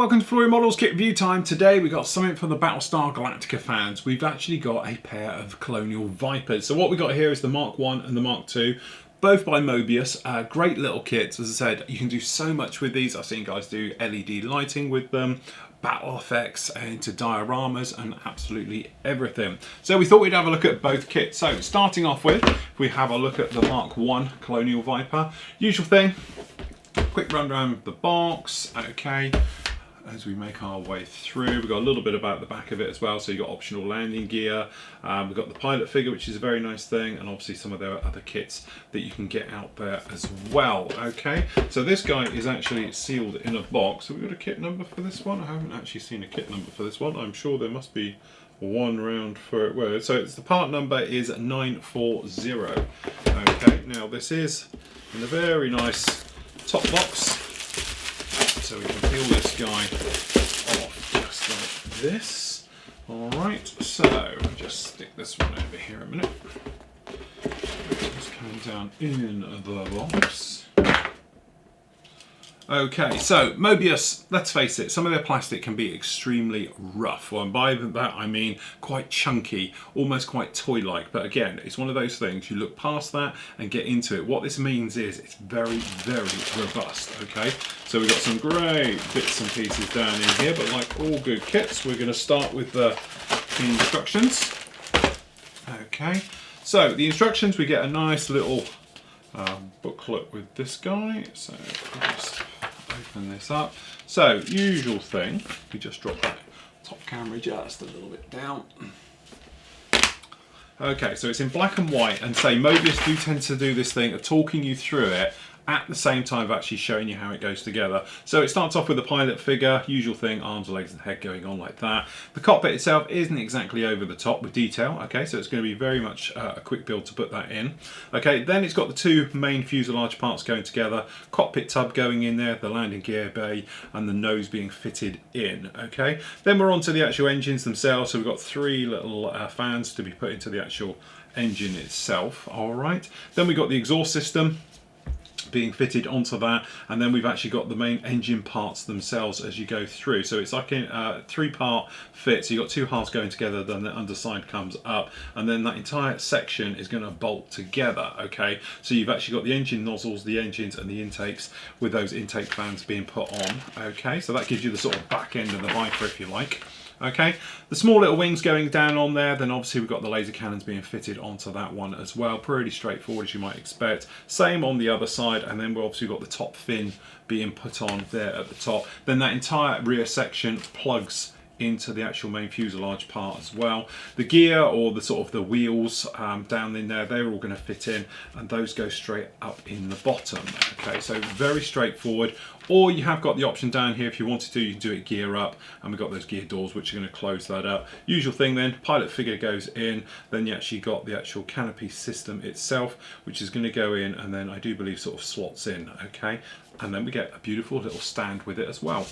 welcome to Flory Models Kit Review Time. Today we've got something for the Battlestar Galactica fans. We've actually got a pair of Colonail Vipers. So what we got here is the Mark 1 and the Mark 2, both by Moebius. Great little kits. As I said, you can do so much with these. I've seen guys do LED lighting with them, battle effects into dioramas and absolutely everything. So we thought we'd have a look at both kits. So starting off with, if we have a look at the Mark 1 Colonail Viper. Usual thing, quick rundown of the box. Okay. As we make our way through, we've got a little bit about the back of it as well. So you've got optional landing gear, we've got the pilot figure, which is a very nice thing, and obviously some of their other kits that you can get out there as well. Okay, so this guy is actually sealed in a box. So we've got a kit number for this one. I haven't actually seen a kit number for this one. I'm sure there must be one round for it. Well, so it's the part number is 940. Okay, now this is in a very nice top box. So we can peel this guy off just like this. Alright, so I'll just stick this one over here a minute. It's coming down in the box. Okay, so Moebius, let's face it, some of their plastic can be extremely rough. Well, and by that I mean quite chunky, almost quite toy-like. But again, it's one of those things, you look past that and get into it. What this means is it's very, very robust, okay? So we've got some great bits and pieces down in here, but like all good kits, we're going to start with the instructions. Okay, so the instructions, we get a nice little booklet with this guy. So if we just open this up. So usual thing, we just drop that top camera just a little bit down. Okay, so it's in black and white, and say Moebius do tend to do this thing of talking you through it at the same time of actually showing you how it goes together. So it starts off with the pilot figure, usual thing, arms, legs and head going on like that. The cockpit itself isn't exactly over the top with detail, okay, so it's going to be very much a quick build to put that in. Okay, then it's got the two main fuselage parts going together, cockpit tub going in there, the landing gear bay and the nose being fitted in, okay. Then we're on to the actual engines themselves, so we've got three little fans to be put into the actual engine itself, alright. Then we've got the exhaust system being fitted onto that, and then we've actually got the main engine parts themselves as you go through. So it's like a three-part fit, so you've got two halves going together, then the underside comes up, and then that entire section is going to bolt together, okay? So you've actually got the engine nozzles, the engines and the intakes with those intake fans being put on, okay? So that gives you the sort of back end of the Viper, if you like. Okay, the small little wings going down on there, then obviously we've got the laser cannons being fitted onto that one as well. Pretty straightforward as you might expect. Same on the other side, and then we've obviously got the top fin being put on there at the top. Then that entire rear section plugs into the actual main fuselage part as well. The gear or the sort of the wheels down in there, they're all going to fit in, and those go straight up in the bottom. Okay, so very straightforward. Or you have got the option down here, if you wanted to, you can do it gear up, and we've got those gear doors which are going to close that up. Usual thing then, pilot figure goes in, then you actually got the actual canopy system itself, which is going to go in, and then I do believe sort of slots in, okay? And then we get a beautiful little stand with it as well.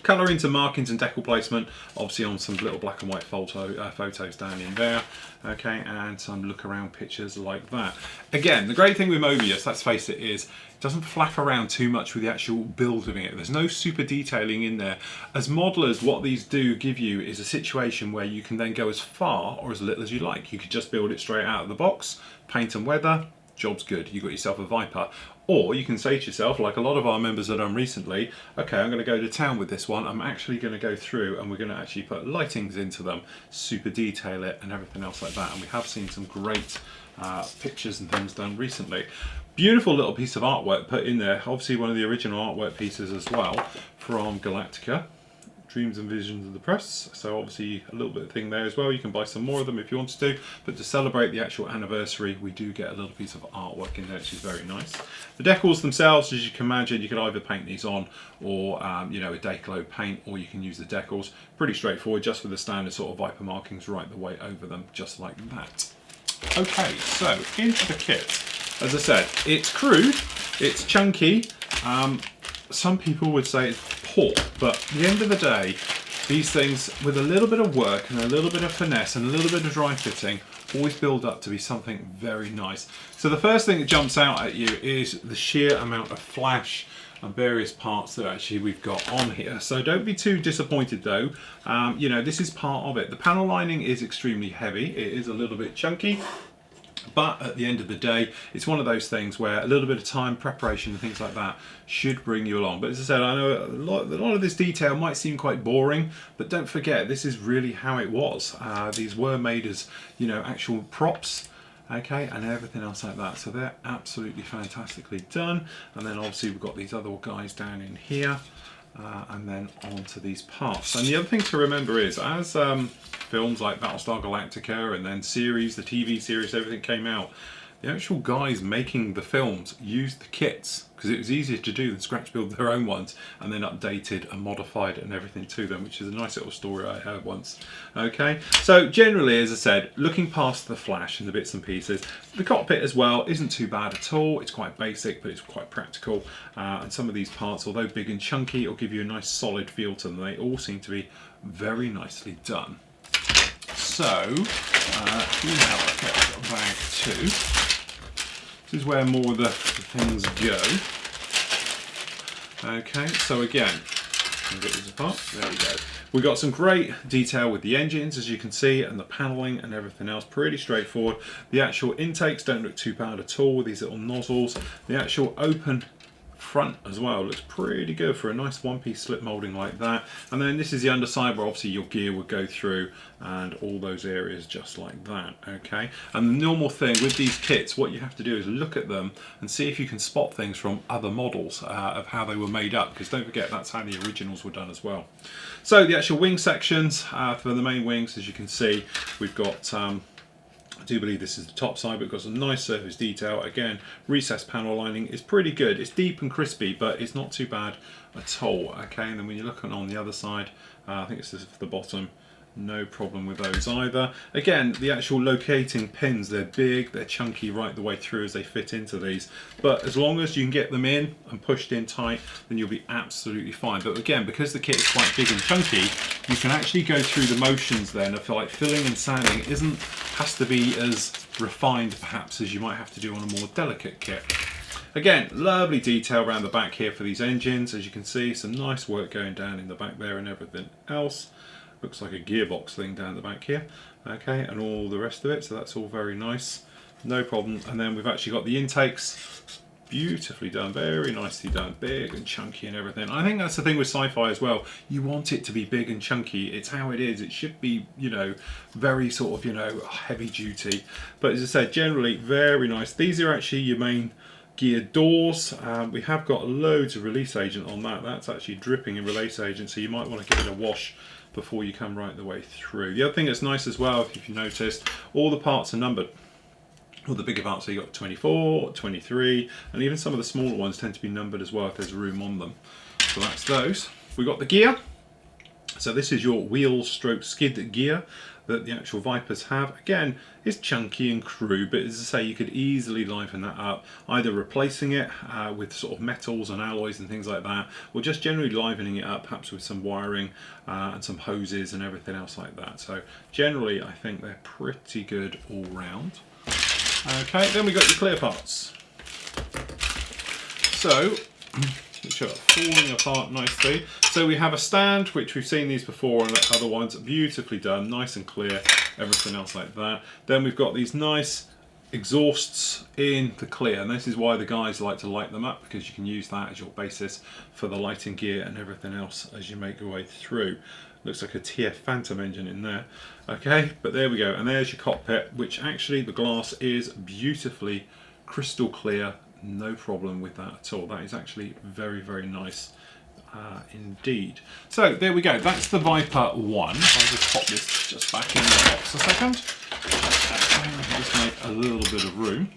Colour into markings and decal placement, obviously on some little black and white photos down in there, okay, and some look around pictures like that. Again, the great thing with Moebius, let's face it, is it doesn't flap around too much with the actual build of it. There's no super detailing in there. As modelers, what these do give you is a situation where you can then go as far or as little as you like. You could just build it straight out of the box, paint and weather, job's good, you got yourself a Viper. Or you can say to yourself, like a lot of our members have done recently, okay, I'm going to go to town with this one, I'm actually going to go through and we're going to actually put lightings into them, super detail it and everything else like that. And we have seen some great pictures and things done recently. Beautiful little piece of artwork put in there, obviously one of the original artwork pieces as well from Galactica. Dreams and Visions of the Press, so obviously a little bit of thing there as well. You can buy some more of them if you wanted to, but to celebrate the actual anniversary we do get a little piece of artwork in there, which is very nice. The decals themselves, as you can imagine, you could either paint these on or you know, a Decals paint, or you can use the decals. Pretty straightforward, just with the standard sort of Viper markings right the way over them, just like that. Okay, so into the kit. As I said, it's crude, it's chunky, some people would say it's poor, but at the end of the day, these things, with a little bit of work and a little bit of finesse and a little bit of dry fitting, always build up to be something very nice. So the first thing that jumps out at you is the sheer amount of flash and various parts that actually we've got on here. So don't be too disappointed though. You know, this is part of it. The panel lining is extremely heavy. It is a little bit chunky. But at the end of the day, it's one of those things where a little bit of time, preparation and things like that should bring you along. But as I said, I know a lot of this detail might seem quite boring, but don't forget, this is really how it was. These were made as, you know, actual props, okay, and everything else like that. So they're absolutely fantastically done. And then obviously we've got these other guys down in here. And then onto these parts. And the other thing to remember is, as films like Battlestar Galactica and then series, the TV series, everything came out, the actual guys making the films used the kits because it was easier to do than scratch build their own ones and then updated and modified and everything to them, which is a nice little story I heard once. Okay, so generally, as I said, looking past the flash and the bits and pieces, the cockpit as well isn't too bad at all. It's quite basic, but it's quite practical. And some of these parts, although big and chunky, it'll give you a nice solid feel to them. They all seem to be very nicely done. So, if we now look at bag 2. This is where more of the things go. Okay, so again, I'll get this apart. There we go. We got some great detail with the engines, as you can see, and the paneling and everything else. Pretty straightforward. The actual intakes don't look too bad at all with these little nozzles. The actual open front as well looks pretty good for a nice one-piece slip molding like that. And then this is the underside where obviously your gear would go through and all those areas just like that. Okay, and the normal thing with these kits, what you have to do is look at them and see if you can spot things from other models of how they were made up, because don't forget that's how the originals were done as well. So the actual wing sections for the main wings, as you can see, we've got I do believe this is the top side, but we've got some nice surface detail. Again, recessed panel lining is pretty good. It's deep and crispy, but it's not too bad at all. Okay, and then when you're looking on the other side, I think it's the bottom, no problem with those either. Again, the actual locating pins, they're big, they're chunky right the way through as they fit into these. But as long as you can get them in and pushed in tight, then you'll be absolutely fine. But again, because the kit is quite big and chunky, you can actually go through the motions then of like filling and sanding has to be as refined perhaps as you might have to do on a more delicate kit. Again, lovely detail around the back here for these engines. As you can see, some nice work going down in the back there and everything else. Looks like a gearbox thing down the back here. Okay, and all the rest of it, so that's all very nice. No problem. And then we've actually got the intakes. Beautifully done, very nicely done, big and chunky and everything. I think that's the thing with sci-fi as well. You want it to be big and chunky. It's how it is. It should be, you know, very sort of, you know, heavy duty. But as I said, generally very nice. These are actually your main gear doors. We have got loads of release agent on that. That's actually dripping in release agent, so you might want to give it a wash before you come right the way through. The other thing that's nice as well, if you noticed, all the parts are numbered. All the bigger parts, so you've got 24, 23, and even some of the smaller ones tend to be numbered as well if there's room on them. So that's those. We've got the gear. So this is your wheel stroke skid gear that the actual Vipers have. Again, it's chunky and crude, but as I say, you could easily liven that up, either replacing it with sort of metals and alloys and things like that, or just generally livening it up, perhaps with some wiring and some hoses and everything else like that. So generally, I think they're pretty good all round. Okay, then we got your clear parts. So, which are falling apart nicely. So we have a stand, which we've seen these before on other ones, beautifully done, nice and clear, everything else like that. Then we've got these nice exhausts in the clear, and this is why the guys like to light them up, because you can use that as your basis for the lighting gear and everything else as you make your way through. Looks like a TF Phantom engine in there. Okay, but there we go, and there's your cockpit, which actually the glass is beautifully crystal clear, no problem with that at all. That is actually very, very nice indeed. So there we go, that's the Viper 1. I'll just pop this just back in the box a second. Okay, just make a little bit of room,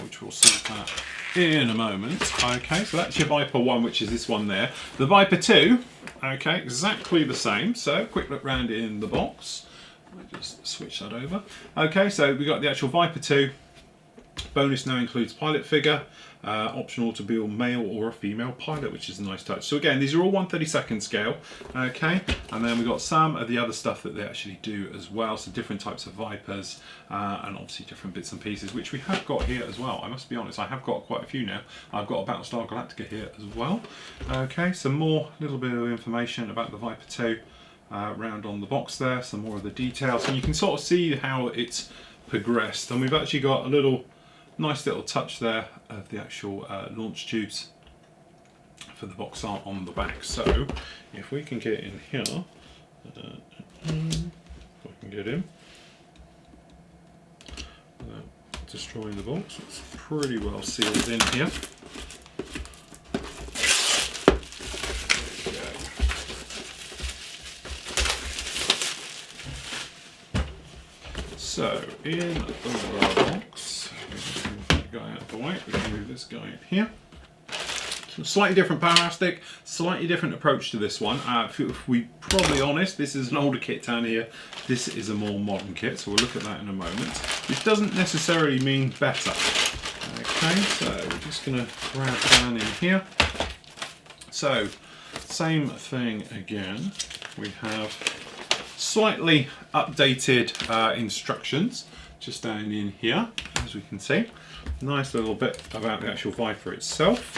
which we'll sort that in a moment. Okay, so that's your Viper 1, which is this one there. The Viper 2, okay, exactly the same. So quick look round in the box. Let me just switch that over. Okay, so we got the actual Viper 2. Bonus now includes pilot figure, optional to build male or a female pilot, which is a nice touch. So again, these are all 1/32 scale, okay? And then we've got some of the other stuff that they actually do as well, so different types of Vipers, and obviously different bits and pieces, which we have got here as well. I must be honest, I have got quite a few now. I've got a Battlestar Galactica here as well. Okay, some more little bit of information about the Viper 2 round on the box there, some more of the details, and you can sort of see how it's progressed. And we've actually got a nice little touch there of the actual launch tubes for the box art on the back. So if we can get in here, if I can get in without destroying the box, it's pretty well sealed in here. So in the box, guy out of the way, we can move this guy in here. So slightly different plastic, slightly different approach to this one. If we're probably honest, this is an older kit down here. This is a more modern kit, so we'll look at that in a moment. Which doesn't necessarily mean better. Okay, so we're just going to grab down in here. So, same thing again. We have slightly updated instructions just down in here, as we can see. Nice little bit about the actual Viper itself.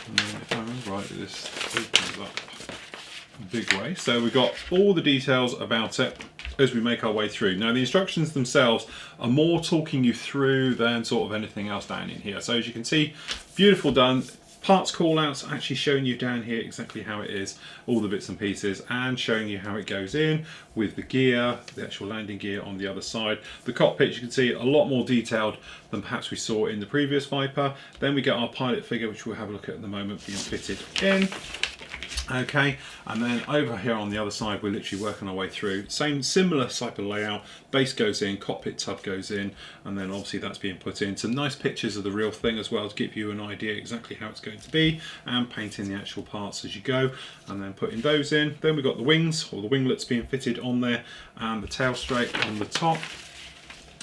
And then if I remember right, this opens up a big way. So we've got all the details about it as we make our way through. Now the instructions themselves are more talking you through than sort of anything else down in here. So as you can see, beautiful done. Parts callouts actually showing you down here exactly how it is, all the bits and pieces, and showing you how it goes in with the gear, the actual landing gear on the other side. The cockpit, you can see, a lot more detailed than perhaps we saw in the previous Viper. Then we get our pilot figure, which we'll have a look at the moment, being fitted in. Okay, and then over here on the other side, we're literally working our way through. Similar type of layout. Base goes in, cockpit tub goes in, and then obviously that's being put in. Some nice pictures of the real thing as well to give you an idea exactly how it's going to be, and painting the actual parts as you go, and then putting those in. Then we've got the wings, or the winglets being fitted on there, and the tail straight on the top.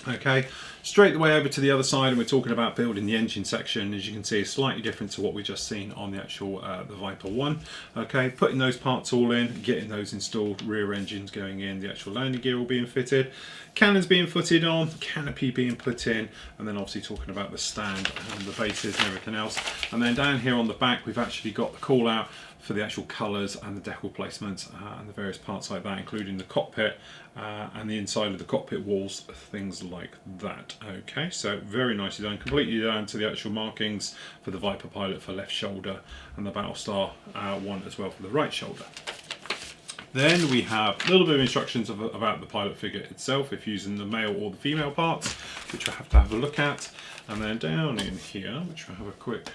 Okay, straight the way over to the other side, and we're talking about building the engine section. As you can see, it's slightly different to what we just seen on the actual the Viper 1. Okay, putting those parts all in, getting those installed, rear engines going in, the actual landing gear all being fitted, cannons being fitted on, canopy being put in, and then obviously talking about the stand and the bases and everything else. And then down here on the back, we've actually got the call out for the actual colours and the decal placements and the various parts like that, including the cockpit and the inside of the cockpit walls, things like that. Okay, so very nicely done, completely down to the actual markings for the Viper pilot for left shoulder, and the Battlestar one as well for the right shoulder. Then we have a little bit of instructions about the pilot figure itself, if using the male or the female parts, which we'll have to have a look at. And then down in here, which we'll have a quick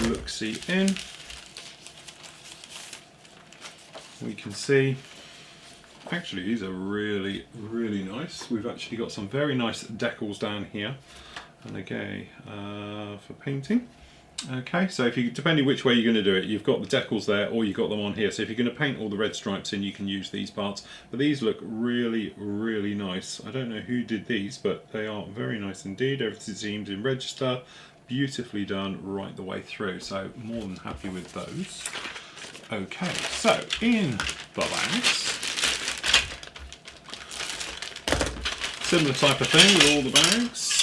look-see in, we can see, actually these are really, really nice. We've actually got some very nice decals down here, and again for painting. Okay, so if you, depending which way you're going to do it, you've got the decals there, or you've got them on here. So if you're going to paint all the red stripes in, you can use these parts. But these look really, really nice. I don't know who did these, but they are very nice indeed. Everything seems in register, beautifully done right the way through. So more than happy with those. Okay, so in the bags, similar type of thing with all the bags.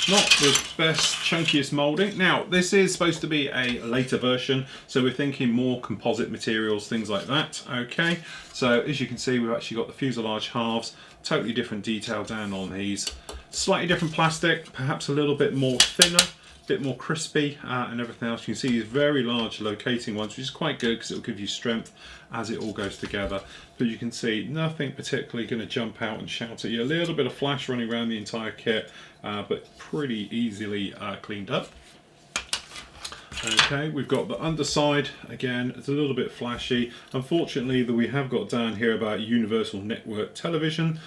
Not the best, chunkiest moulding. Now, this is supposed to be a later version, so we're thinking more composite materials, things like that. Okay, so as you can see, we've actually got the fuselage halves, totally different detail down on these. Slightly different plastic, perhaps a little bit more thinner, bit more crispy, and everything else. You can see these very large locating ones, which is quite good because it will give you strength as it all goes together. But you can see nothing particularly going to jump out and shout at you. A little bit of flash running around the entire kit, but pretty easily cleaned up. Okay, we've got the underside. Again, it's a little bit flashy. Unfortunately, that we have got down here about Universal Network Television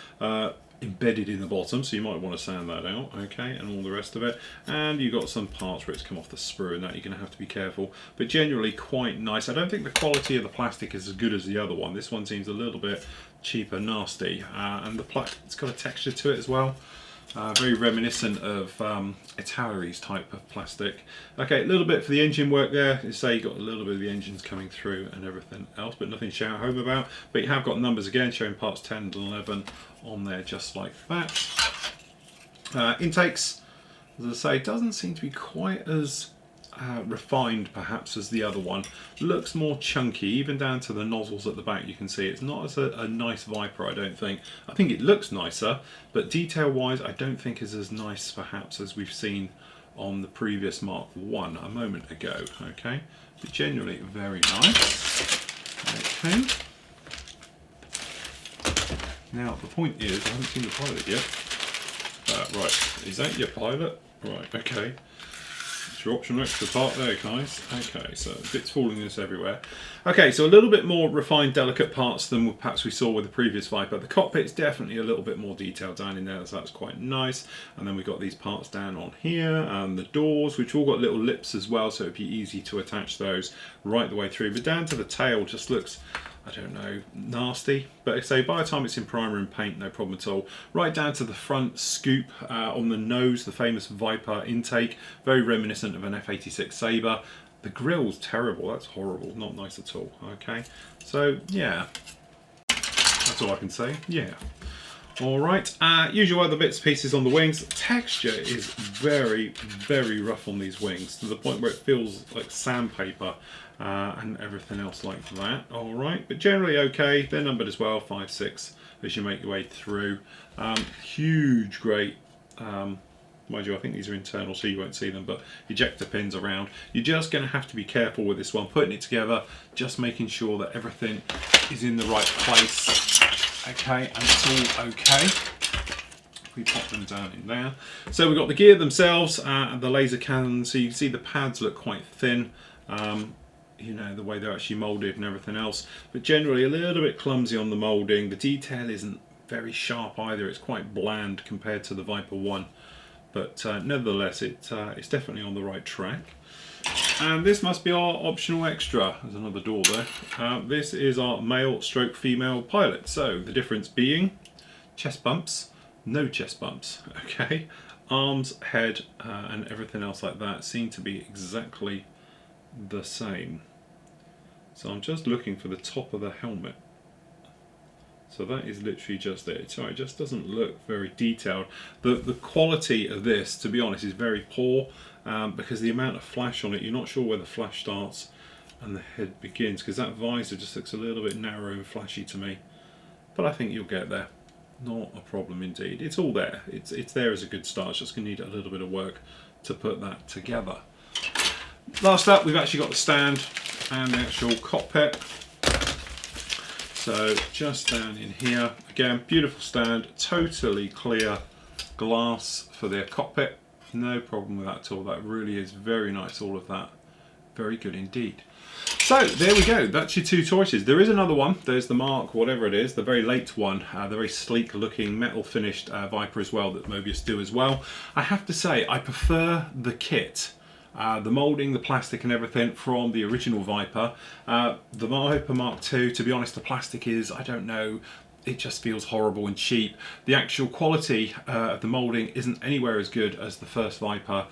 embedded in the bottom, so you might want to sand that out. Okay, and all the rest of it. And you've got some parts where it's come off the sprue, and that you're going to have to be careful. But generally quite nice. I don't think the quality of the plastic is as good as the other one. This one seems a little bit cheaper, nasty, and the it's got a texture to it as well. Very reminiscent of Itali's type of plastic. Okay, a little bit for the engine work there. You say you got a little bit of the engines coming through and everything else, but nothing to shout home about. But you have got numbers again showing parts 10 and 11 on there just like that. Intakes, as I say, doesn't seem to be quite as refined perhaps as the other one. Looks more chunky, even down to the nozzles at the back. You can see it's not as a nice Viper, I don't think. I think it looks nicer, but detail wise I don't think is as nice perhaps as we've seen on the previous Mark 1 a moment ago. Okay, but generally very nice. Okay, now the point is I haven't seen the pilot yet. Right, is that your pilot? Right, okay. Your optional extra part there, guys. Okay, so bits falling loose everywhere. Okay, so a little bit more refined, delicate parts than perhaps we saw with the previous Viper. The cockpit's definitely a little bit more detailed down in there, so that's quite nice. And then we've got these parts down on here, and the doors, which all got little lips as well, so it'd be easy to attach those right the way through. But down to the tail just looks, I don't know, nasty. But I say by the time it's in primer and paint, no problem at all. Right down to the front scoop on the nose, the famous Viper intake, very reminiscent of an F86 Sabre. The grill's terrible, that's horrible, not nice at all. Okay, so yeah, that's all I can say, yeah. Alright, usual other bits and pieces on the wings. Texture is very, very rough on these wings, to the point where it feels like sandpaper and everything else like that. Alright, but generally okay. They're numbered as well, 5, 6, as you make your way through. Huge, great, mind you, I think these are internal, so you won't see them, but ejector pins around. You're just going to have to be careful with this one, putting it together, just making sure that everything is in the right place. Okay, and it's all okay. We pop them down in there. So we've got the gear themselves and the laser cannon, so you can see the pads look quite thin. You know, the way they're actually moulded and everything else, but generally a little bit clumsy on the moulding. The detail isn't very sharp either, it's quite bland compared to the Viper 1, but nevertheless it's definitely on the right track. And this must be our optional extra. There's another door there. This is our male stroke female pilot, so the difference being chest bumps, no chest bumps. Okay, arms, head and everything else like that seem to be exactly the same. So I'm just looking for the top of the helmet. So that is literally just it. So it just doesn't look very detailed. The quality of this, to be honest, is very poor because the amount of flash on it, you're not sure where the flash starts and the head begins, because that visor just looks a little bit narrow and flashy to me. But I think you'll get there. Not a problem indeed. It's all there. It's there as a good start. It's just going to need a little bit of work to put that together. Last up, we've actually got the stand and the actual cockpit. So just down in here, again, beautiful stand, totally clear glass for the cockpit. No problem with that at all. That really is very nice, all of that. Very good indeed. So there we go, that's your two choices. There is another one, there's the Mark, whatever it is, the very late one, the very sleek looking metal finished Viper as well that Moebius do as well. I have to say, I prefer the kit. The moulding, the plastic and everything from the original Viper. The Viper Mark II, to be honest, the plastic is, I don't know, it just feels horrible and cheap. The actual quality of the moulding isn't anywhere as good as the first Viper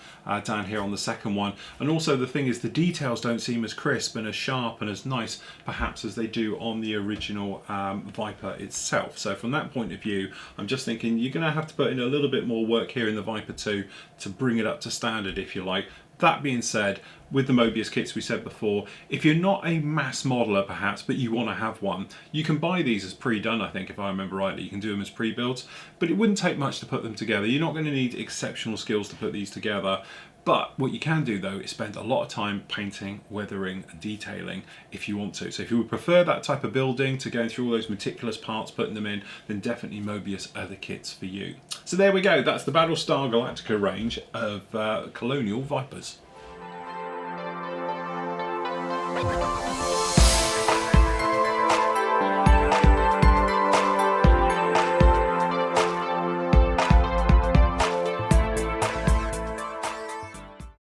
down here on the second one. And also the thing is, the details don't seem as crisp and as sharp and as nice perhaps as they do on the original Viper itself. So from that point of view, I'm just thinking you're going to have to put in a little bit more work here in the Viper 2 to bring it up to standard, if you like. That being said, with the Moebius kits we said before, if you're not a mass modeler perhaps, but you want to have one, you can buy these as pre-done, I think, if I remember rightly. You can do them as pre-builds, but it wouldn't take much to put them together. You're not going to need exceptional skills to put these together. But what you can do though is spend a lot of time painting, weathering and detailing if you want to. So if you would prefer that type of building to going through all those meticulous parts, putting them in, then definitely Moebius are the kits for you. So there we go, that's the Battlestar Galactica range of Colonial Vipers.